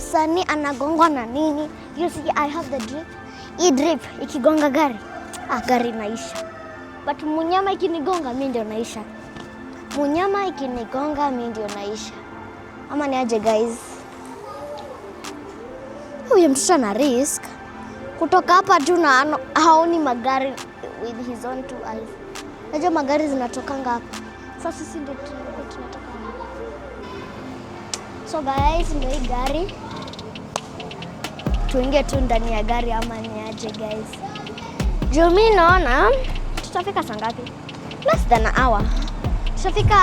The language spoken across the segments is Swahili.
msanii anagongwa na nini. You see, I have the drip. Hii drip ikigonga gari, gari inaisha. But munyama ikinigonga mimi ndio naisha. Munyama ikinigonga mimi ndio naisha. Ama ni aje guys? Huyu mtoto ana risk kutoka hapa juu na haoni magari with his own two eyes. Najua magari zinatokanga hapa. Sasa sisi ndio tunatoka hapa. So guys, ndio hii gari. Tuingie tu ndani ya gari ama ni aje guys? Juu mimi naona tutafika saa ngapi? Less than an hour. Tutafika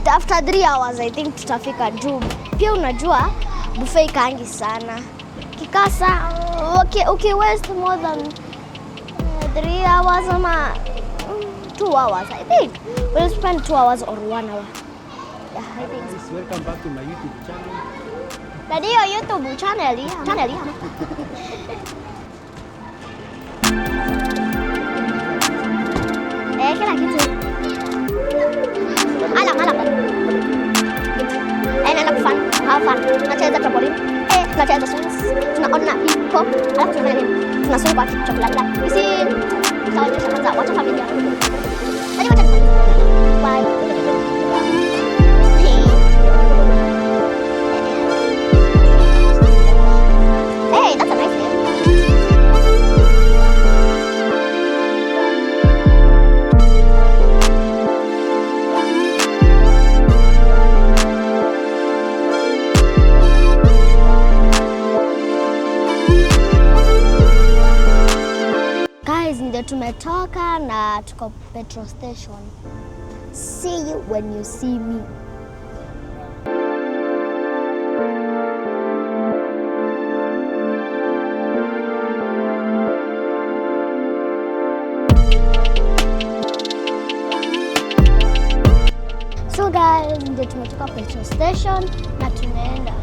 after 3 hours I think tutafika juu. Pia unajua buffet kaangi sana. Kikasa okay waste more than 3 hours ama 2 hours I think. We'll spend 2 hours or 1 hour. Yeah, I think. Welcome back to my YouTube channel. Tadi yo YouTube channel ya. Kila kitu. Alam. Enak fun, have fun. Nacheza trampoline. Nacheza swings. Tunaona people. Alafu tunafanya nini? Tunaswing kwa chakula. Isi tutaonyesha kwanza wacha familia. Tadi wacha. Bye. That's a nice name. Guys, ndio tumetoka na tuko petrol station. See you when you see me. So guys, ndio tumetoka petrol station na tunaenda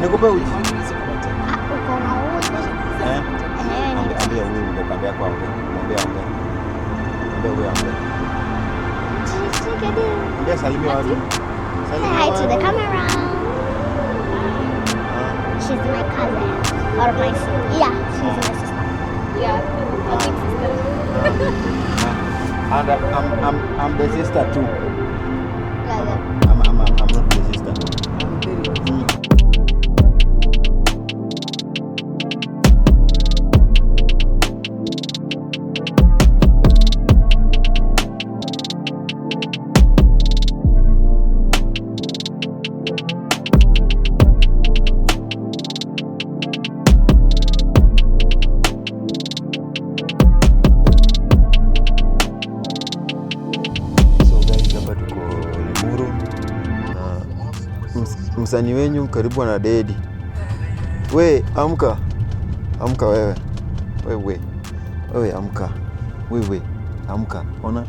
Nikupe uji. Uko na uji. Ambia huyu ndio kwa mwambie ongea. Ambia huyu ongea. Ndio salimia watu. Say hi to the camera. She's my cousin. Or my sister. Yeah, she's my sister. Yeah, a big sister. And I'm the sister too. Yeah. I'm not the sister. Msanii wenyu karibu na dedi. We, amka. Amka wewe. Wewe amka. Wewe amka. Ona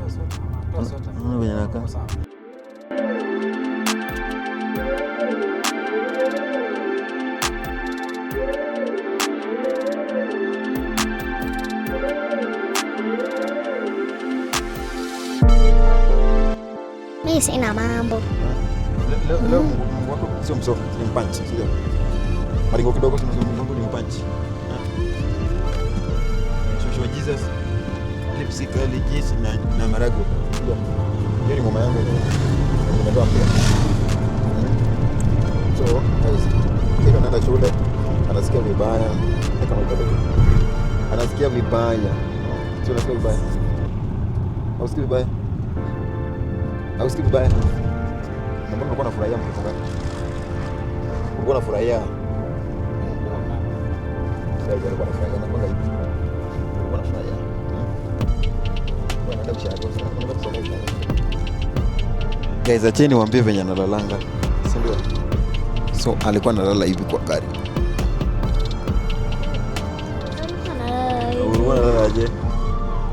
venye nakaa. Mimi sina mambo. Leo wako sio msofu, ni mpanchi, sio? Maringo kidogo tunazungumza ni mpanchi. Shosho Jesus, lipstick ali cheese na marago. Hiyo ni mama yangu. Nimetoa pia. So, guys, kile anaenda shule, anasikia vibaya, kama mtoto. Anasikia vibaya. Sio anasikia vibaya. Hausikii vibaya? Hausikii vibaya? Mbona unakuwa unafurahia mtoto wako? Unakuwa unafurahia? Sasa unakuwa unafurahia na kwa hiyo. Unakuwa unafurahia. Bwana ndio mshahara wako unakuwa kusoma. Guys, acheni niwaambie venye analalanga. Si ndio? So alikuwa analala hivi kwa gari. Ulikuwa unalala aje?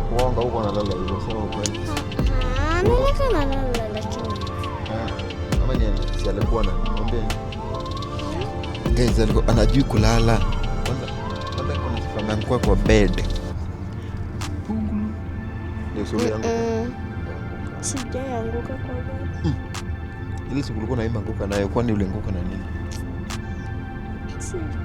kuonga huko analala hivyo, sema ukweli. Nilikuwa nalala lakini. Ama ni si alikuwa ananiambia. Guys, alikuwa anajui kulala. Kwanza kuna sifa ameanguka kwa bed. Ndio sura yangu. Sijaanguka kwa bed. Ile siku ulikuwa naimba anguka nayo, kwani ulianguka na nini? Sikuanguka.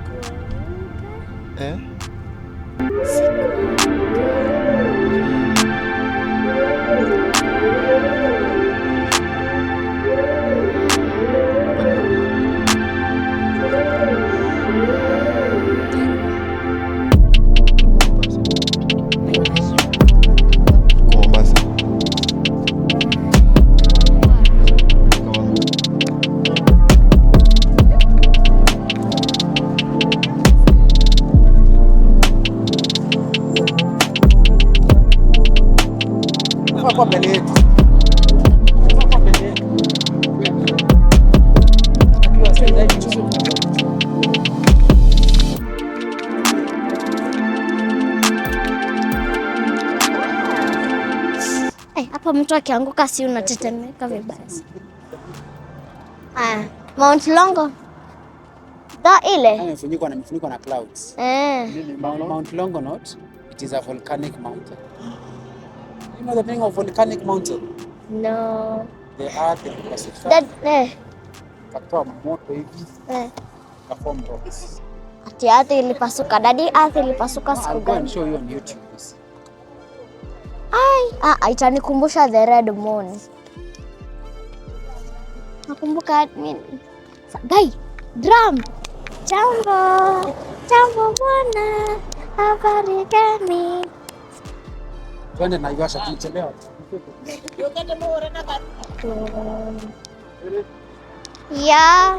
Kwa mbele yetu. Hapa mtu akianguka si unatetemeka vibaya. Mount Longo. Ile. Imefunikwa na clouds. Mount Longonot, it is a volcanic mountain. You know the meaning of volcanic mountain? No. The earth ilipasuka. Katoa moto hivi. Kaform rocks. Ati earth ilipasuka. Daddy, earth ilipasuka siku gani? I'll show you on YouTube. Itanikumbusha the red moon. Nakumbuka guy, drum. Jambo bwana. Habari gani? Twende na Iwasha tuchelewa. Yeah.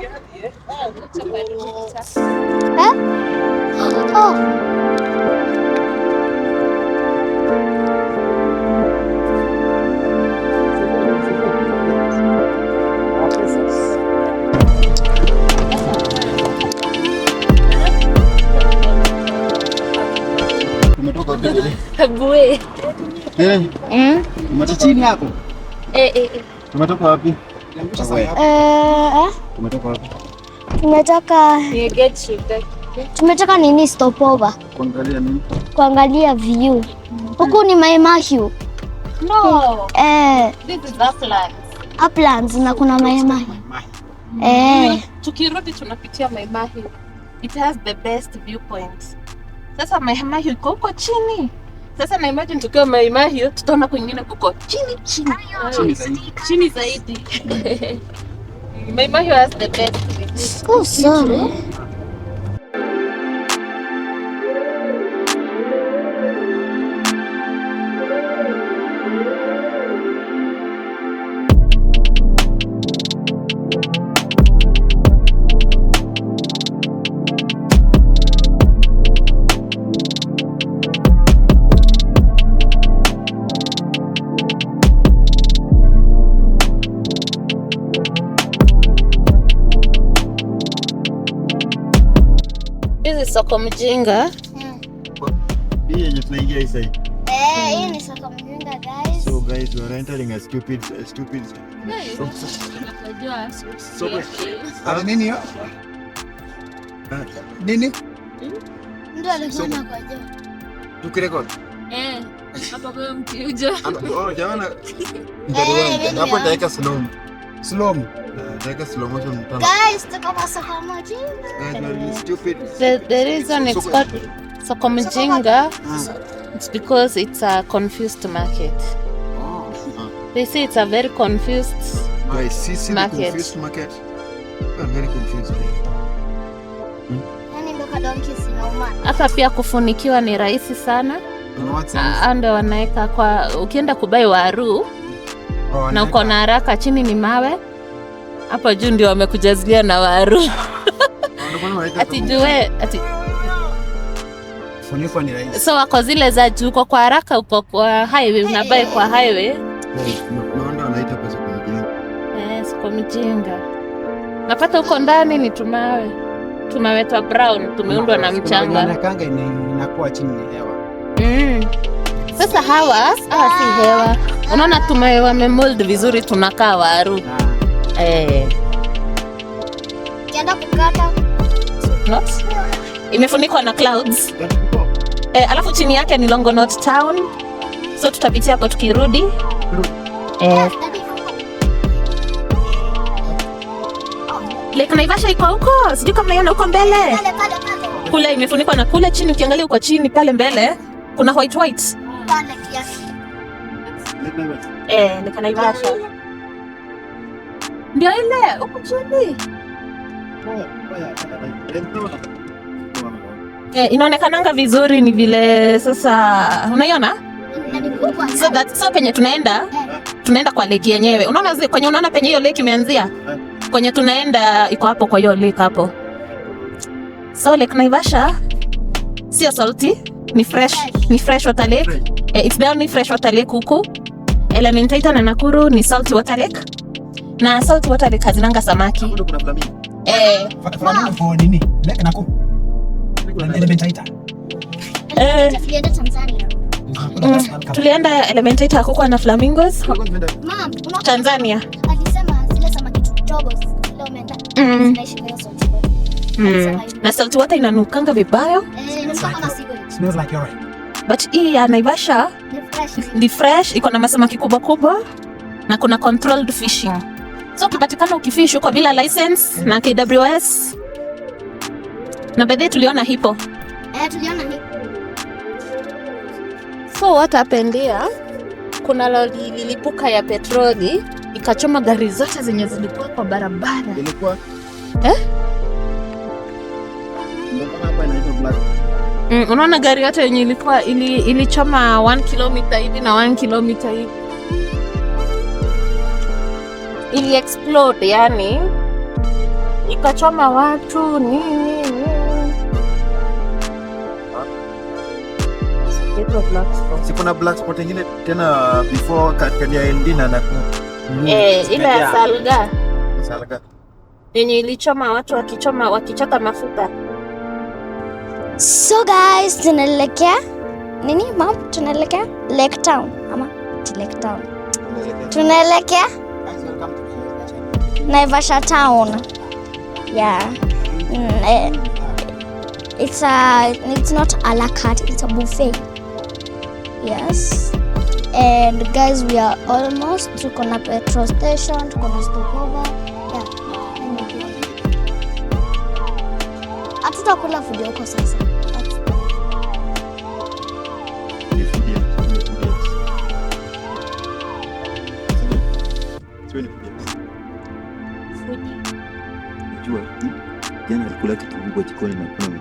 Bwe. Umetoka chini hapo? Umetoka wapi? Umetoka wapi? Tumetoka nini stopover? Kuangalia nini? Kuangalia view. Huku ni Mai Mahiu. No. This is Uplands. Uplands na kuna Mai Mahiu. Tukirudi tunapitia Mai Mahiu. It has the best viewpoint. Sasa Mai Mahiu iko huko chini. Sasa na imagine tukiwa Mai Mahiu tutaona kwingine kuko chini zaidi. Mai Mahiu has the best. Oh, sorry. Soko Mjinga. Hii yenye tunaingia hii sasa. Hii ni Soko Mjinga, guys. So guys, we are entering a stupid. Nini hiyo? Nini? Ndio alikuwa kwa juu. Tukirekodi. Hapa kwa mkiuja. Jamaa. Hapo nitaweka slow. Take slow motion. Guys, tuko kwa Soko Mjinga. Guys, we are stupid. The reason it's called Soko Mjinga, it's because it's a confused market. They say it's a very confused market. Confused market. I'm very confused. Yaani ndoka donkeys inauma. Hapa pia kufunikiwa ni rahisi sana. Ando wanaweka kwa ukienda kubai waru na uko na haraka, chini ni mawe. Hapa juu ndio wamekujazilia na waru. Ati funiko ni rahisi. So wako zile za juu kwa haraka, uko kwa highway, unabai kwa highway. Naona wanaita kwa Soko Mjinga. Soko Mjinga. Napata huko ndani ni tumawe. Tumewetwa brown, tumeundwa na mchanga. Inakanga inakuwa chini ya hewa. Sasa hawa si hewa. Unaona wamemold vizuri, tunakaa Waru. Kienda kukata. Not. Imefunikwa na clouds. Alafu chini yake ni Longonot Town. So tutapitia hapo tukirudi. Lake Naivasha iko huko. Sijui kama unaiona huko mbele. Kule imefunikwa na kule chini, ukiangalia huko chini pale mbele kuna white. Pale kiasi. Lake Naivasha. Ndio ile huko chini. Inaonekananga vizuri ni vile sasa unaiona? So penye tunaenda kwa lake yenyewe. Unaona kwenye penye hiyo lake imeanzia? Kwenye tunaenda iko hapo kwa hiyo lake hapo. So Lake Naivasha sio salty, ni fresh water lake. It's the only fresh water lake huku. Elementaita na Nakuru ni salty water lake. Na salty water lake hazinanga samaki. Kuna flamingo. Flamingo nini? Lake Nakuru. Elementaita. Tulienda Tanzania. Tulienda Elementaita huko na flamingos. Tanzania. Alisema zile samaki kidogo leo umeenda. Zinaishi kwa salty water. Na salty water inanukanga vibaya. Smells like urine. But hii ya Naivasha ni fresh, iko na masamaki kubwa na kuna controlled fishing. So ukipatikana ukifish huko bila license na KWS. Na baadaye tuliona hipo. Tuliona hipo. So what happened here? Kuna lori lilipuka ya petroli ikachoma gari zote zenye zilikuwa kwa barabara. Ilikuwa hapa inaitwa black. Unaona gari yote yenye ilikuwa ilichoma 1 kilomita hivi na 1 kilomita hivi. Ili explode yani. Ikachoma watu nini. Si kuna black spot nyingine tena before katika ya LD na ile ya Salga. Salga. Yenye ilichoma watu wakichota mafuta. So guys, tunaelekea nini mom? Tunaelekea Lake Town ama Lake Town. Tunaelekea Naivasha Town. Yeah. It's not a la carte, it's a buffet. Yes. And guys, we are almost to a petrol station, to a stopover. Yeah. Hatutakula food huko sasa. Jana alikula kitunguu kwa jikoni na kuna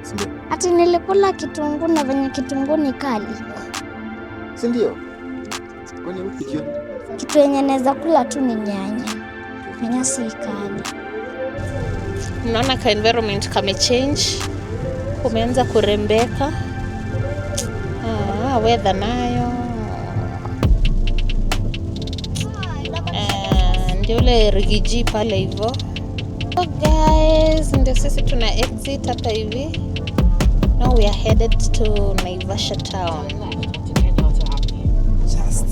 sindio? Ati nilikula kitunguu na venye kitunguu ni kali. Si ndio? Kwani huku jioni? Kitu yenye naweza kula tu ni nyanya. Nyanya si kali. Unaona ka environment kame change. Kumeanza kurembeka. Weather nayo. Ndio ile rigiji pale hivyo. So guys, ndio sisi tuna exit hapa hivi. Now we are headed to Naivasha Town. Just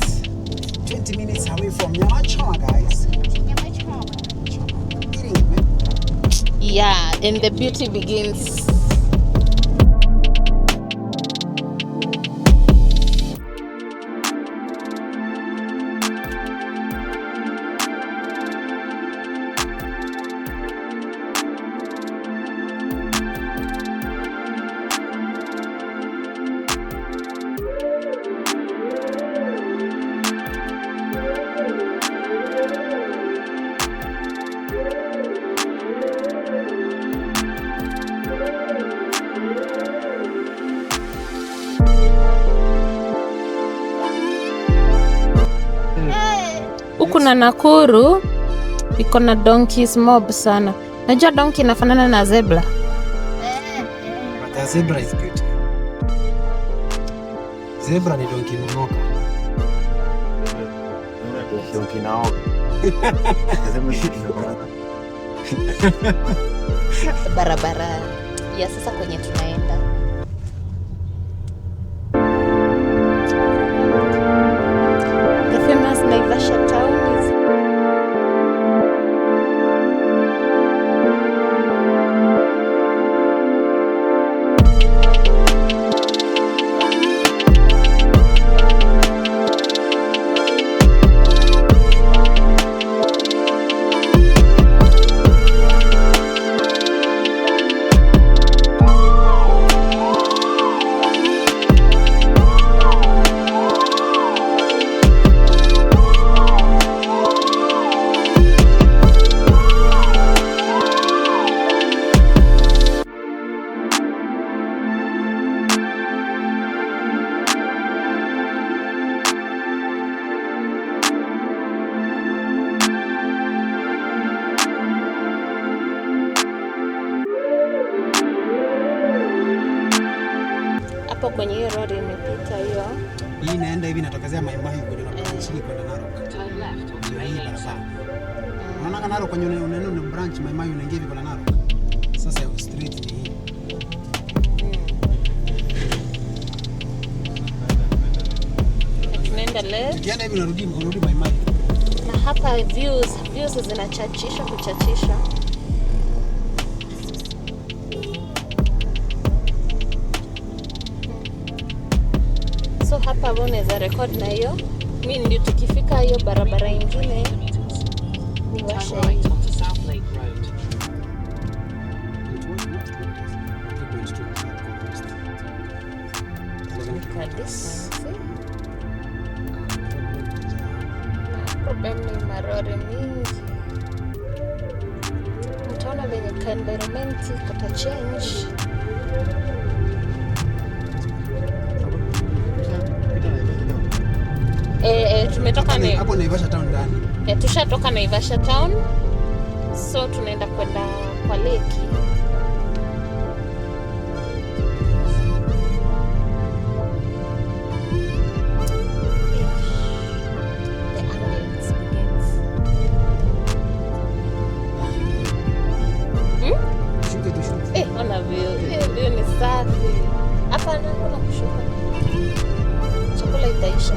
20 minutes away from Nyamachoma, guys. Yeah, and the beauty begins. Huku na Nakuru iko na donkeys mob sana. Najua donkey inafanana na zebra. But the zebra is good. Zebra ni donkey mnoka. Donkey naoga. Barabara ya sasa kwenye tunaenda. kwenye hiyo road imepita hiyo. Hii inaenda hivi inatokezea Mai Mahiu kwenye chini kwenda Narok. Hii barabara. Unaona Narok kwenye unaenda na branch Mai Mahiu unaingia hivi kwenda Narok. Sasa street ni hii. Tunaenda left. Ukienda hivi unarudi Mai Mahiu. Na hapa views zinachachisha kuchachisha. So hapa unaweza record na hiyo. Mimi ndio tukifika hiyo barabara nyingine ni washe. Problem ni marore mingi. Utaona venye ka environment kata change. Tumetoka hapo Naivasha town ndani. Tushatoka Naivasha town. So tunaenda kwenda kwa lake. Ona view ni safi. Hapa naona kushuka. Chakula itaisha.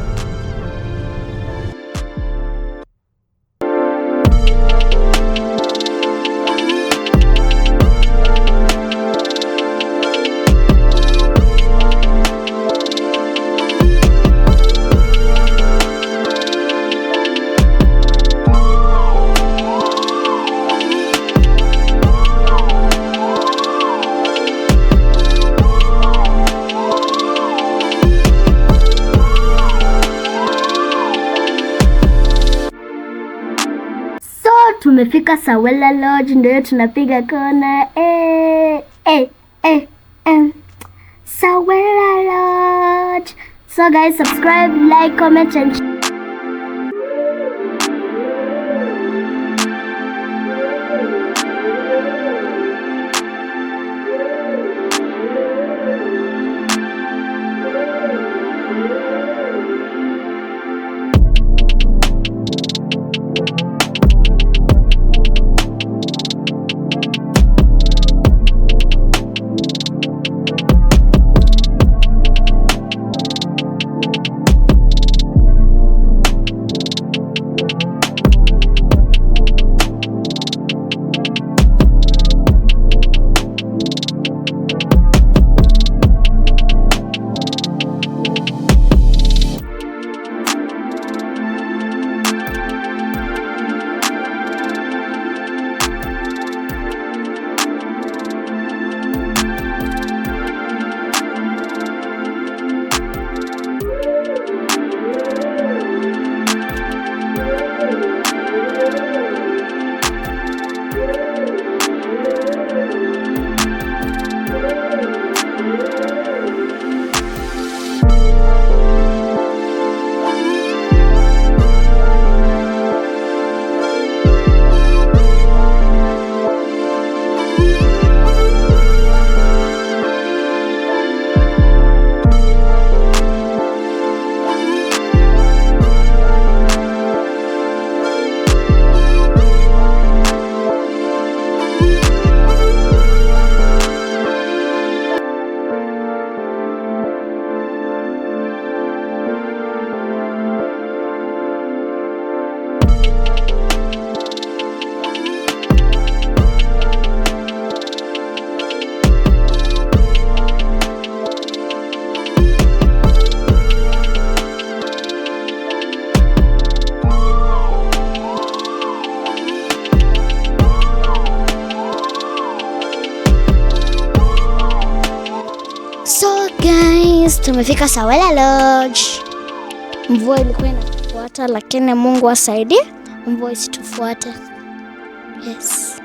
Tumefika Sawela Lodge, ndio tunapiga kona. Sawela Lodge. So guys, subscribe, like, comment and guys, tumefika Sawela Lodge. Mvua ilikuwa inafuata lakini Mungu asaidie mvua isitufuate. Yes.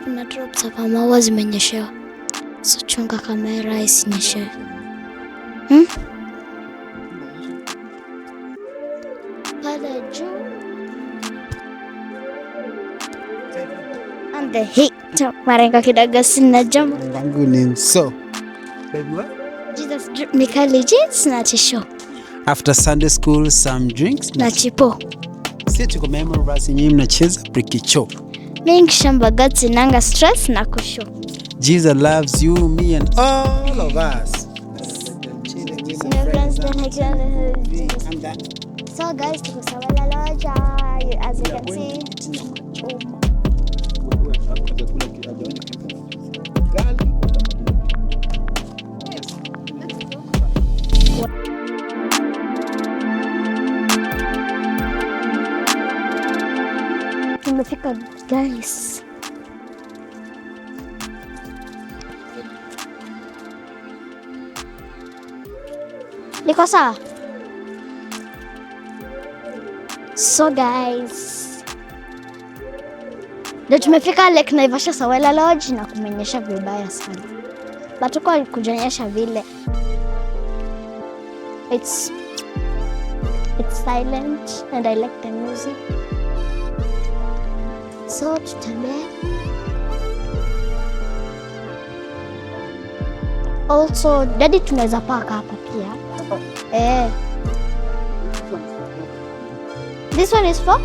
Kuna drops hapa, maua zimenyeshewa. So chunga kamera isinyeshewe. Pale juu. And the heat. Marenga kidogo sina jambo. Wangu ni so. Baby what? Jesus Mika legit na tisho. After Sunday school some drinks Na chipo. Sisi tuko memory verse nyinyi mnacheza brikicho. Mimi shamba gati nanga stress na kusho. Jesus loves you, me and all of us. So guys, tuko Sawala Lodge, as you can see. Tumefika guys. Liko sawa? So guys, ndio tumefika Lake Naivasha Sawala Lodge na kumenyesha vibaya sana. Batuko kujanyesha vile. It's silent and I like the music. So tutembea. Also, daddy tunaweza paka hapa pia. This one is for?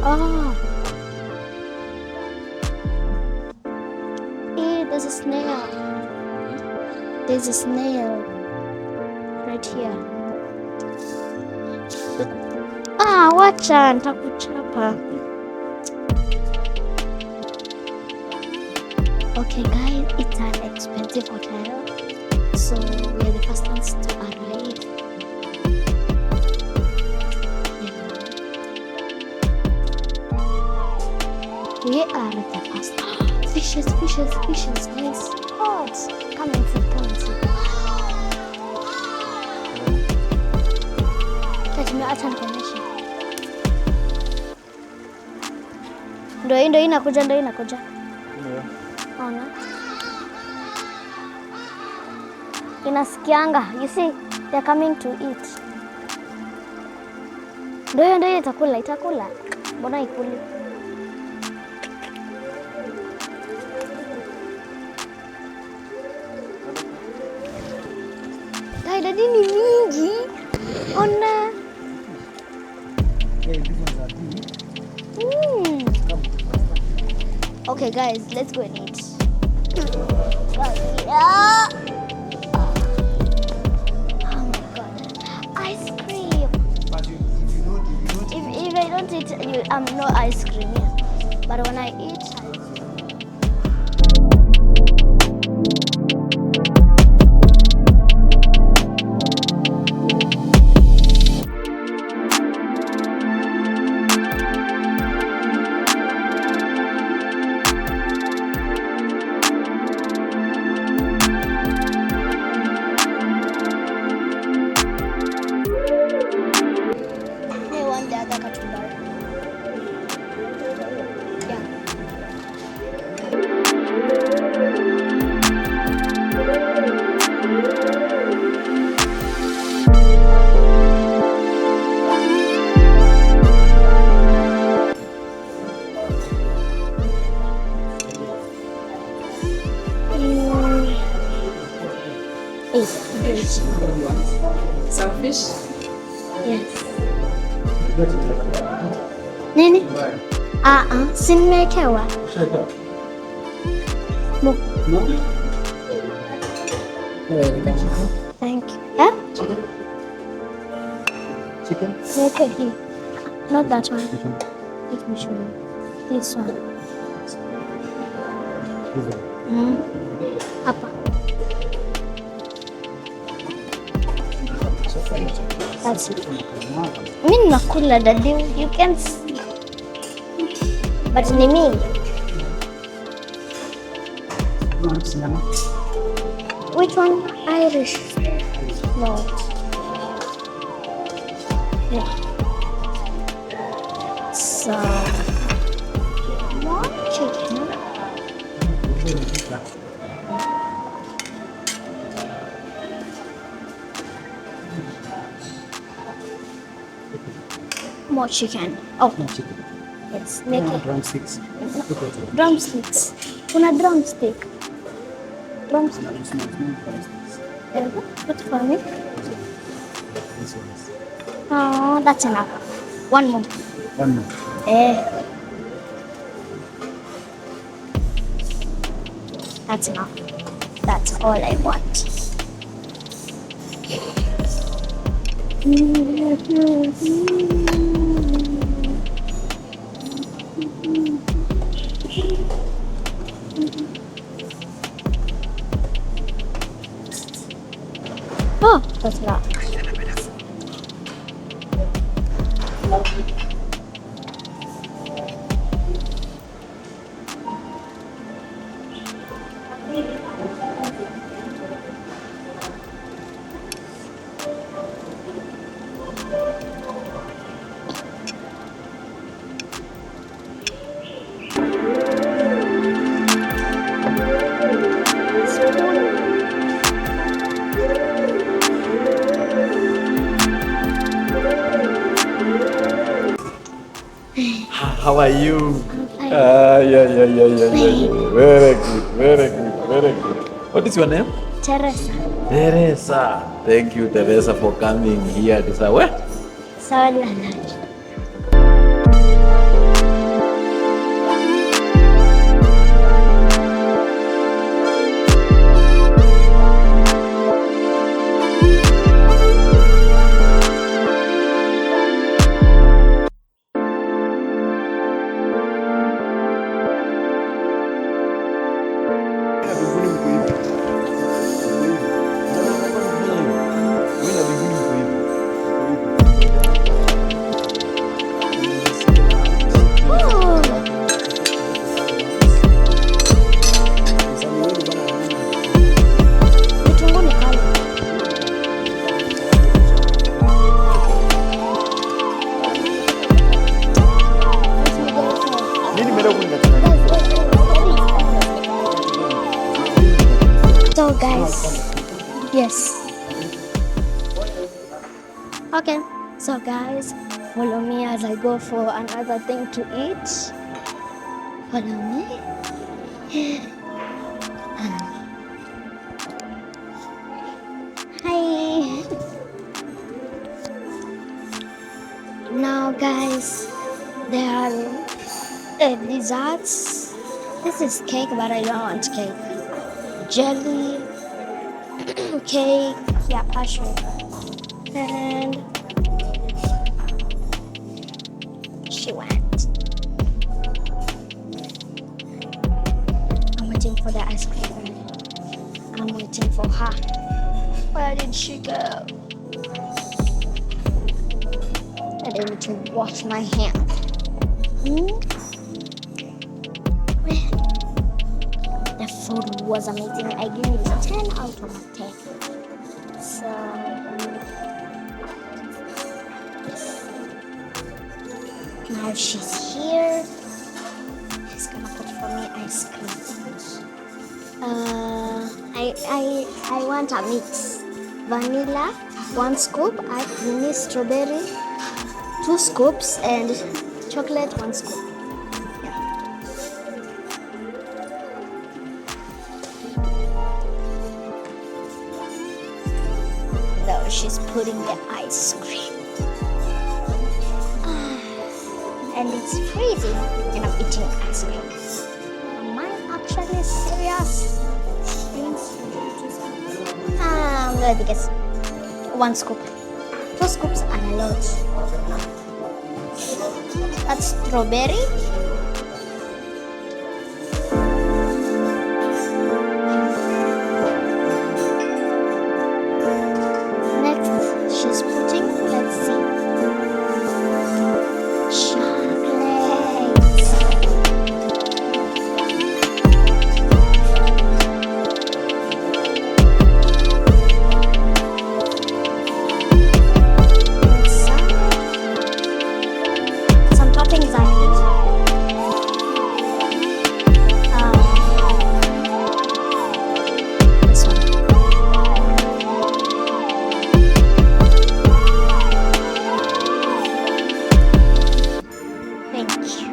Oh. Hey, there's a snail. There's a snail right here. Wacha nitakuchapa. Okay guys, it's an expensive hotel. So we are the first ones to arrive. We are the first. Fishes, guys. Pods. Come and see. Acha nikuonyeshe. Ndio inakuja. Ona. Inasikianga. You see, they're coming to eat. Ndio itakula. Mbona ikuli? Idadi ni mingi. Ona. Okay guys, let's go and eat. Yeah. Oh my god. Ice cream. But If I don't eat, I'm no ice cream. Yeah. But when I eat, Selfish? yes. Nini? Si nimewekewa. No. Thank you. Chicken? Okay, here. Not that one. Let me show you. This one. Hapa. That's it. Mimi nakula daddy. You can see. But ni mingi. Which one? Irish. No. Yeah. So, more chicken. More chicken. Oh, No chicken. yes. Make it. Drumsticks. Drumsticks. Kuna drumstick. Plums. Small foresters. Good for me. This one is Oh, that's enough. One more. one more. That's enough. That's all I want. Oh, that's enough. How are you? Fine. Yeah. Very good. What is your name? Teresa. Teresa. Thank you, Teresa, for coming here to say where? Sawa. Vitunguu ni kali. So guys, yes. Okay, so guys, follow me as I go for another thing to eat. Follow me. Hi. Now guys, there are desserts. This is cake, but I don't want cake. Jelly, cake, yeah, passion. And she went. I'm waiting for the ice cream. I'm waiting for her. Where did she go? I need to wash my hands. The food was amazing. I give it a 10 out of 10. So, now she's here. She's gonna put for me ice cream. I want a mix. Vanilla, 1 scoop, mini strawberry, 2 scoops, and chocolate, 1 scoop. Now she's putting the ice cream. And it's freezing, and I'm eating ice cream. Am I actually serious? I'm gonna take 1 scoop. 2 scoops are a lot. That's strawberry. Next, she's putting, let's see, chocolate. Some toppings I need. This one. Thank you.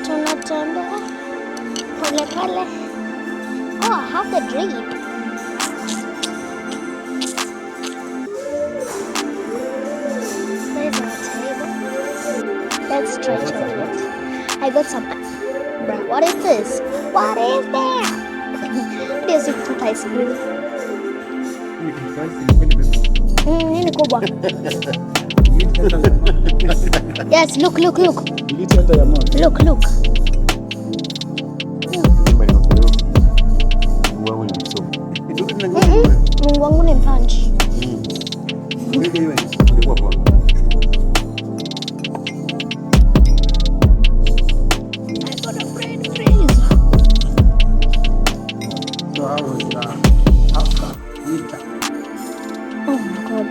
Tunatembea. Pole pole. Oh, I have the drip. There's our table. Let's try chocolate. I got some. Bruh, what is this? What is that? What is it? Ice cream. Nini kubwa? Yes, look. Look. Mungu wangu ni mpanchi. Oh my God.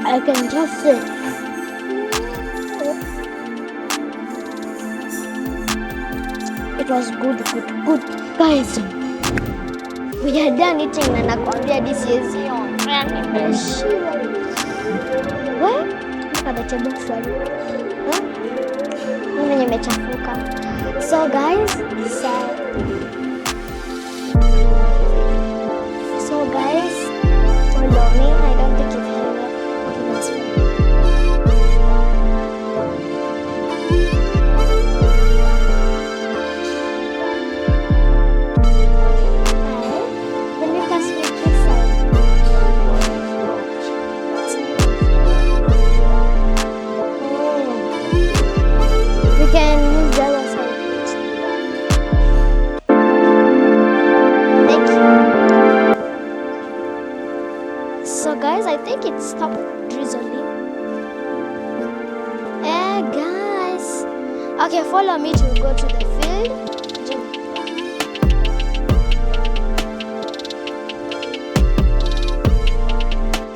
I can just sit. It was good. Guys, we are done eating na nakwambia this is nimeshiba. What? Look at the table for you. Mimi nimechafuka. So guys, follow me. I don't think you've heard of. Okay, that's fine. Then you can switch this side. We can use the other side. Thank you. So guys, I think it stopped drizzling. Guys. Okay, follow me to go to the field.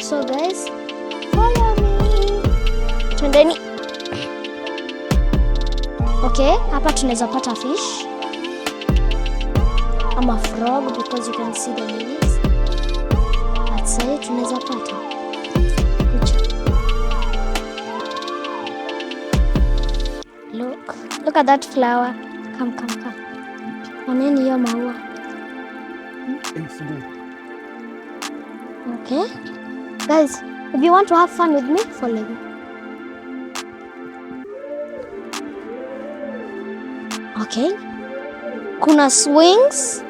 So guys, follow me. Twendeni. Okay, hapa tunaweza pata fish. I'm a frog because you can see the lilies. Sasa tunaweza pata. Look at that flower. Come. Oneni hiyo maua. Okay. Guys, if you want to have fun with me, follow me. Okay. Kuna swings.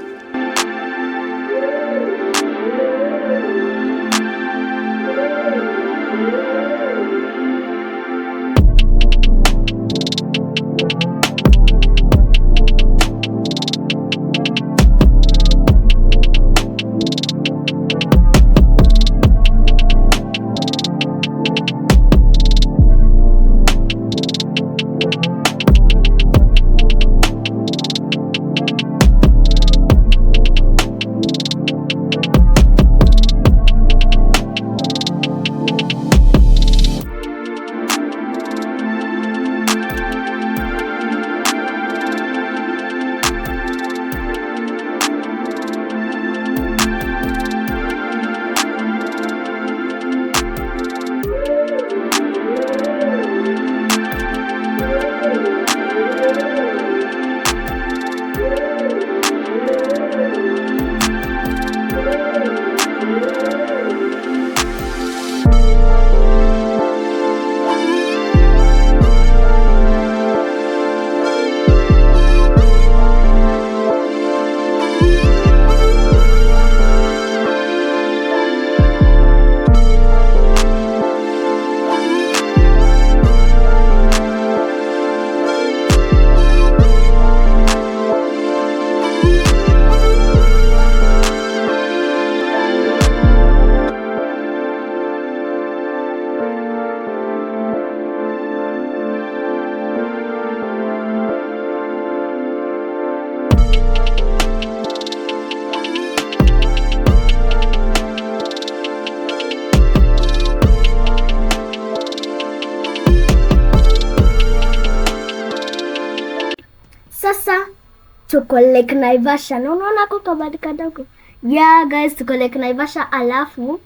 tuko Lake Naivasha. Na unaona kuko bad kadogo. Yeah guys, tuko Lake Naivasha, alafu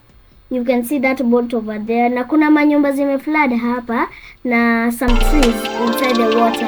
you can see that boat over there. Na kuna manyumba zimeflood hapa na some trees inside the water.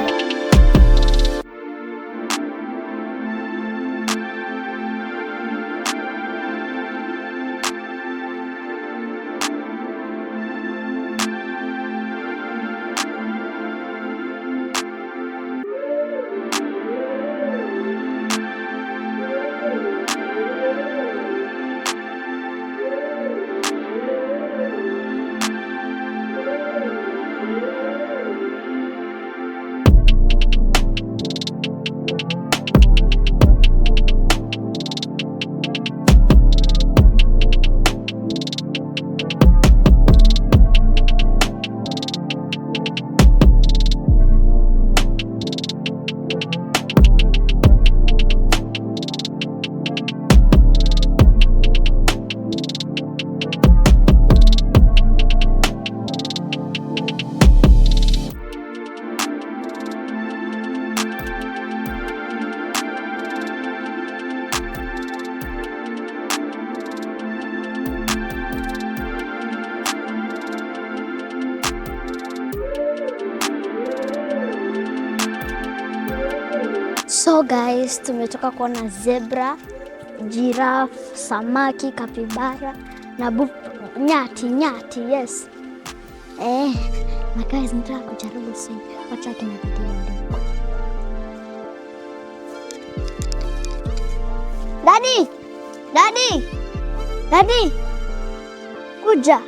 So guys, tumetoka kuona zebra, giraffe, samaki, kapibara na nyati, yes. Na guys, nataka kujaribu swing. Wacha kinapitia ndio. Daddy, kuja.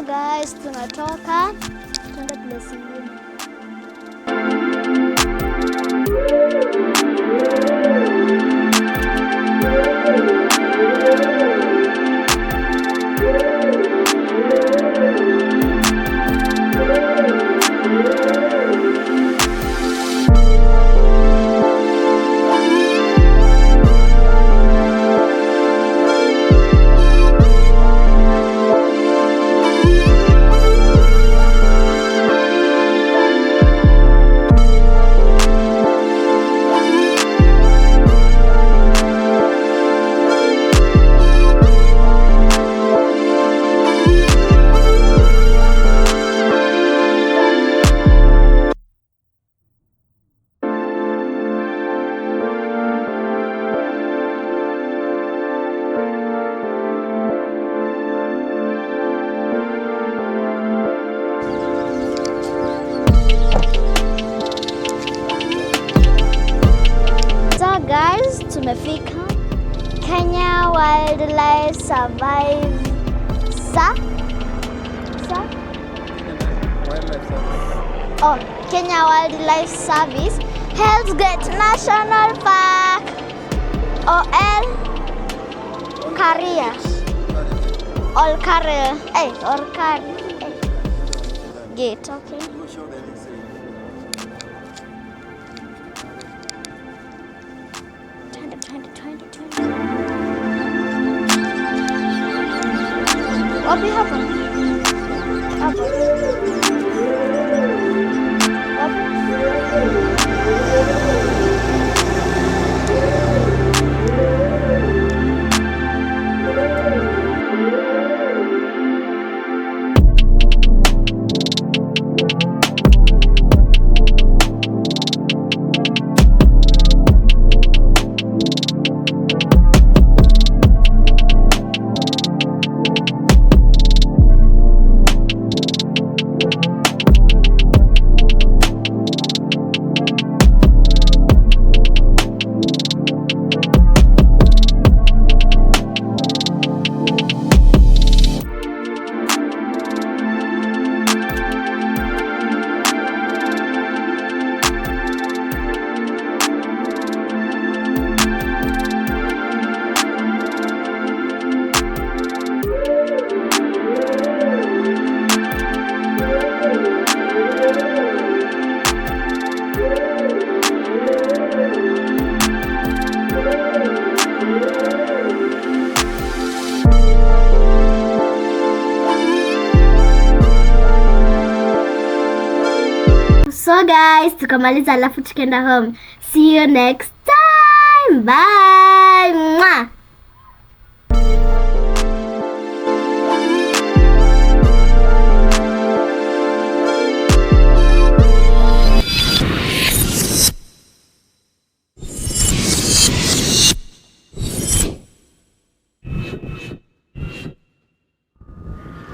Guys, tunatoka tuende place nyingine. Guys, tumefika Kenya Wildlife Kenya Wildlife Service Hell's Gate National Park Gate, okay. Wapi hapa? Hapa. So guys, tukamaliza alafu tukaenda home. See you next time. Bye. Mwah.